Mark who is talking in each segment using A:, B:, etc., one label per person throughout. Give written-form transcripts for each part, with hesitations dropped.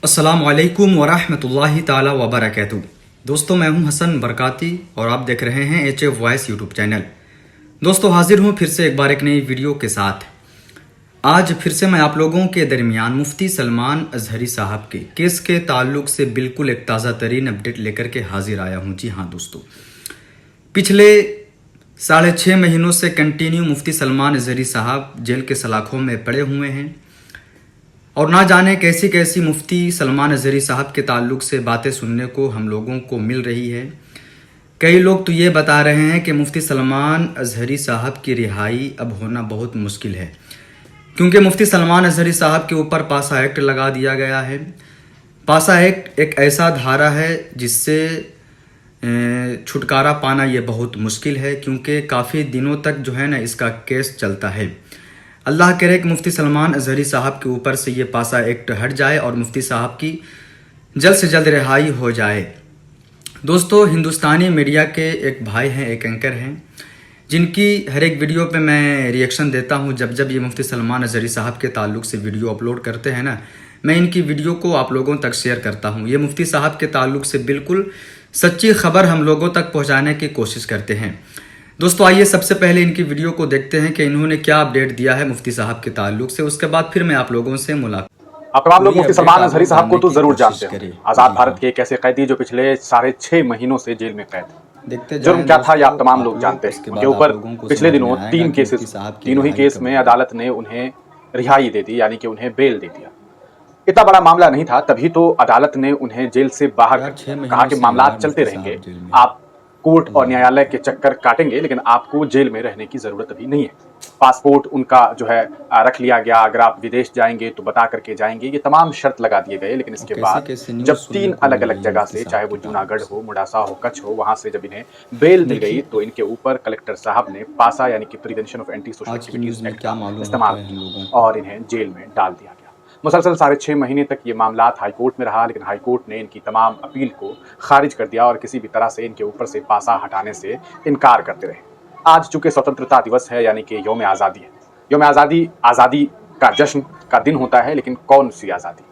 A: अस्सलामुअलैकुम वरहमतुल्लाहि ताला वबरकातुहू। दोस्तों, मैं हूं हसन बरकाती और आप देख रहे हैं HF वॉइस यूट्यूब चैनल। दोस्तों, हाजिर हूं फिर से एक बार एक नई वीडियो के साथ। आज फिर से मैं आप लोगों के दरमियान मुफ्ती सलमान अजहरी साहब के केस के ताल्लुक से बिल्कुल एक ताज़ा तरीन अपडेट लेकर के हाजिर आया हूं। जी हाँ दोस्तों, पिछले 6.5 महीनों से कंटिन्यू मुफ्ती सलमान अजहरी साहब जेल के सलाखों में पड़े हुए हैं और ना जाने कैसी कैसी मुफ्ती सलमान अजहरी साहब के ताल्लुक से बातें सुनने को हम लोगों को मिल रही है। कई लोग तो ये बता रहे हैं कि मुफ्ती सलमान अजहरी साहब की रिहाई अब होना बहुत मुश्किल है, क्योंकि मुफ्ती सलमान अजहरी साहब के ऊपर पासा एक्ट लगा दिया गया है। पासा एक्ट एक ऐसा धारा है जिससे छुटकारा पाना ये बहुत मुश्किल है, क्योंकि काफ़ी दिनों तक जो है ना इसका केस चलता है। अल्लाह करे कि मुफ्ती सलमान अजहरी साहब के ऊपर से ये पासा एक्ट हट जाए और मुफ्ती साहब की जल्द से जल्द रिहाई हो जाए। दोस्तों, हिंदुस्तानी मीडिया के एक भाई हैं, एक एंकर हैं, जिनकी हर एक वीडियो पे मैं रिएक्शन देता हूं। जब जब ये मुफ्ती सलमान अजहरी साहब के ताल्लुक से वीडियो अपलोड करते हैं ना, मैं इनकी वीडियो को आप लोगों तक शेयर करता हूं। ये मुफ्ती साहब के ताल्लुक से बिल्कुल सच्ची खबर हम लोगों तक पहुँचाने की कोशिश करते हैं। दोस्तों, आइए सबसे पहले इनकी वीडियो को देखते हैं कि इन्होंने क्या अपडेट दिया है मुफ्ती साहब के ताल्लुक से। उसके बाद फिर मैं आप लोगों से मुलाकात।
B: आप तमाम लोग मुफ्ती सलमान अजहरी साहब को तो जरूर जानते हैं। आजाद भारत के एक ऐसे कैदी जो पिछले 6.5 महीनों से जेल में कैद। जुर्म क्या था ये आप तमाम लोग जानते हैं। उनके ऊपर पिछले दिनों 3 केसेस, तीनों ही केस में अदालत ने उन्हें रिहाई दे दी, यानी कि उन्हें बेल दे दिया। इतना बड़ा मामला नहीं था, तभी तो अदालत ने उन्हें जेल से बाहर कहा कि मामला चलते रहेंगे, आप कोर्ट और न्यायालय के चक्कर काटेंगे, लेकिन आपको जेल में रहने की जरूरत अभी नहीं है। पासपोर्ट उनका जो है रख लिया गया, अगर आप विदेश जाएंगे तो बता करके जाएंगे, ये तमाम शर्त लगा दिए गए। लेकिन इसके बाद जब 3 अलग अलग जगह से, चाहे वो जूनागढ़ हो, मुडासा हो, कच्छ हो, वहां से जब इन्हें बेल मिल गई तो इनके ऊपर कलेक्टर साहब ने पासा यानी कि prevention of anti social activities act का इस्तेमाल किया और इन्हें जेल में डाल दिया गया। मुसलसल 6.5 महीने तक ये मामला हाईकोर्ट में रहा, लेकिन हाईकोर्ट ने इनकी तमाम अपील को खारिज कर दिया और किसी भी तरह से इनके ऊपर से पासा हटाने से इनकार करते रहे। आज चूंकि स्वतंत्रता दिवस है, यानी कि यौम आज़ादी है, यौम आज़ादी आज़ादी का जश्न का दिन होता है, लेकिन कौन सी आज़ादी,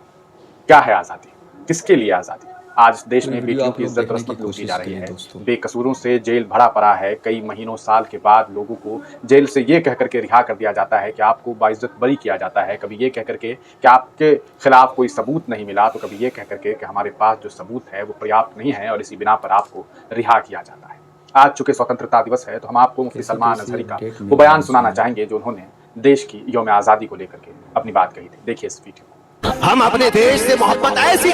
B: क्या है आज़ादी, किसके लिए आज़ादी? आज देश में बेटियों की इज्जत रस्मत लूटी जा रही है, बेकसूरों से जेल भरा पड़ा है। कई महीनों साल के बाद लोगों को जेल से ये कह करके रिहा कर दिया जाता है कि आपको बाइज्जत बरी किया जाता है। कभी ये कह करके कि आपके खिलाफ कोई सबूत नहीं मिला, तो कभी ये कह करके कि हमारे पास जो सबूत है वो पर्याप्त नहीं है और इसी बिना पर आपको रिहा किया जाता है। आज चूंकि स्वतंत्रता दिवस है तो हम आपको मुफ्ती सलमान अजहरी का वो बयान सुनाना चाहेंगे जो उन्होंने देश की यौम आज़ादी को लेकर के अपनी बात कही थी। देखिए इस वीडियो।
C: हम अपने देश से मोहब्बत ऐसी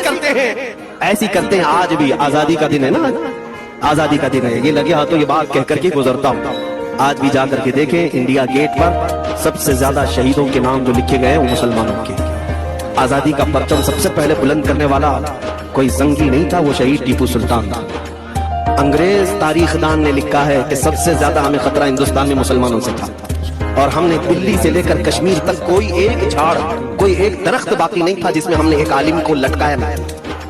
C: करते हैं आज भी। आजादी का दिन है ना, आजादी का दिन है। ये लगे हाथों ये बात कह करके गुजरता हूँ। आज भी जाकर के देखें, इंडिया गेट पर सबसे ज्यादा शहीदों के नाम जो लिखे गए हैं वो मुसलमानों के। आजादी का परचम सबसे पहले बुलंद करने वाला कोई जंगी नहीं था, वो शहीद टीपू सुल्तान था। अंग्रेज तारीखदान ने लिखा है कि सबसे ज्यादा हमें खतरा हिंदुस्तान में मुसलमानों से था, और हमने दिल्ली से लेकर कश्मीर तक कोई एक झाड़, कोई एक दरख्त बाकी नहीं था जिसमें हमने एक आलिम को लटकाया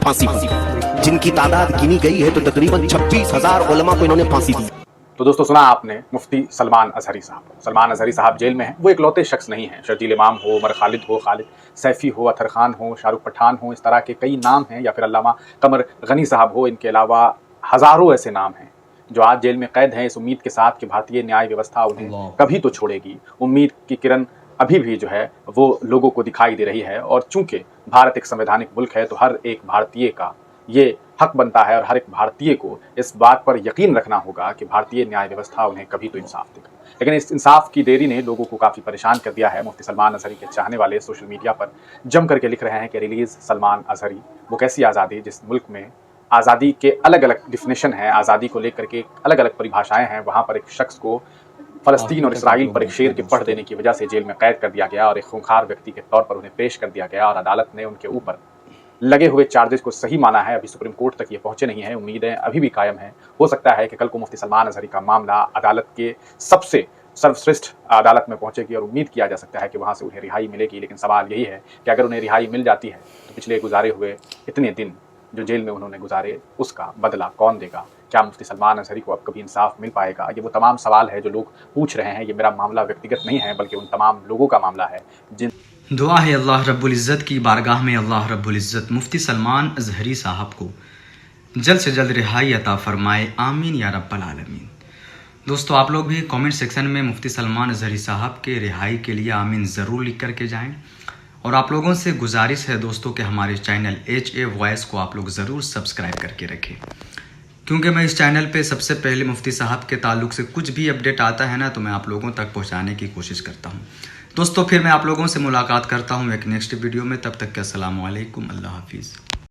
C: फांसी पर, जिनकी तादाद गिनी गई है तो तकरीबन 26,000 उलमा को इन्होंने फांसी दी।
B: तो दोस्तों, सुना आपने मुफ्ती सलमान अजहरी साहब। सलमान अजहरी साहब जेल में हैं। वो इकलौते शख्स नहीं हैं। शर्जील इमाम हो, उमर खालिद हो, खालिद सैफी हो, अतर खान हो, शाहरुख पठान हो, इस तरह के कई नाम हैं, या फिर अल्लामा कमर गनी साहब हो। इनके अलावा हज़ारों ऐसे नाम हैं जो आज जेल में कैद हैं, इस उम्मीद के साथ कि भारतीय न्याय व्यवस्था उन्हें कभी तो छोड़ेगी। उम्मीद की किरण अभी भी जो है वो लोगों को दिखाई दे रही है, और चूंकि भारत एक संवैधानिक मुल्क है तो हर एक भारतीय का ये हक बनता है और हर एक भारतीय को इस बात पर यकीन रखना होगा कि भारतीय न्याय व्यवस्था उन्हें कभी तो इंसाफ देगा। लेकिन इस इंसाफ की देरी ने लोगों को काफ़ी परेशान कर दिया है। मुफ्ती सलमान अजहरी के चाहने वाले सोशल मीडिया पर जम करके लिख रहे हैं कि रिलीज़ सलमान अजहरी। वो कैसी आज़ादी जिस मुल्क में आज़ादी के अलग अलग डिफिनेशन हैं, आज़ादी को लेकर के अलग अलग परिभाषाएं हैं, वहाँ पर एक शख्स को फ़लस्तीन और इसराइल पर एक शेर के पढ़ देने की वजह से जेल में कैद कर दिया गया और एक खूंखार व्यक्ति के तौर पर उन्हें पेश कर दिया गया, और अदालत ने उनके ऊपर लगे हुए चार्जेस को सही माना है। अभी सुप्रीम कोर्ट तक ये पहुंचे नहीं हैं, उम्मीदें अभी भी कायम हैं। हो सकता है कि कल को मुफ्ती सलमान अजहरी का मामला अदालत के सबसे सर्वश्रेष्ठ अदालत में पहुंचेगी और उम्मीद किया जा सकता है कि वहाँ से उन्हें रिहाई मिलेगी। लेकिन सवाल यही है कि अगर उन्हें रिहाई मिल जाती है तो पिछले गुजारे हुए इतने दिन जो जेल में उन्होंने गुजारे उसका बदला कौन देगा? क्या मुफ्ती सलमान अजहरी को अब कभी इंसाफ मिल पाएगा? ये वो तमाम सवाल है जो लोग पूछ रहे हैं। ये मेरा मामला व्यक्तिगत नहीं है, बल्कि उन तमाम लोगों का मामला है जिन
A: दुआ है अल्लाह रब्बुल इज़्ज़त की बारगाह में अल्लाह रब्बुल इज़्ज़त मुफ्ती सलमान अज़हरी साहब को जल्द से जल्द रिहाई अता फरमाए, आमीन या रब्बल आलमीन। दोस्तों आप लोग भी कमेंट सेक्शन में मुफ्ती सलमान अज़हरी साहब के रिहाई के लिए आमीन ज़रूर लिख करके जाएं। और आप लोगों से गुजारिश है दोस्तों कि हमारे चैनल HA वॉइस को आप लोग ज़रूर सब्सक्राइब करके रखें, क्योंकि मैं इस चैनल पे सबसे पहले मुफ्ती साहब के ताल्लुक़ से कुछ भी अपडेट आता है ना तो मैं आप लोगों तक पहुंचाने की कोशिश करता हूं। दोस्तों फिर मैं आप लोगों से मुलाकात करता हूं एक नेक्स्ट वीडियो में, तब तक के अस्सलाम वालेकुम, अल्लाह हाफिज़।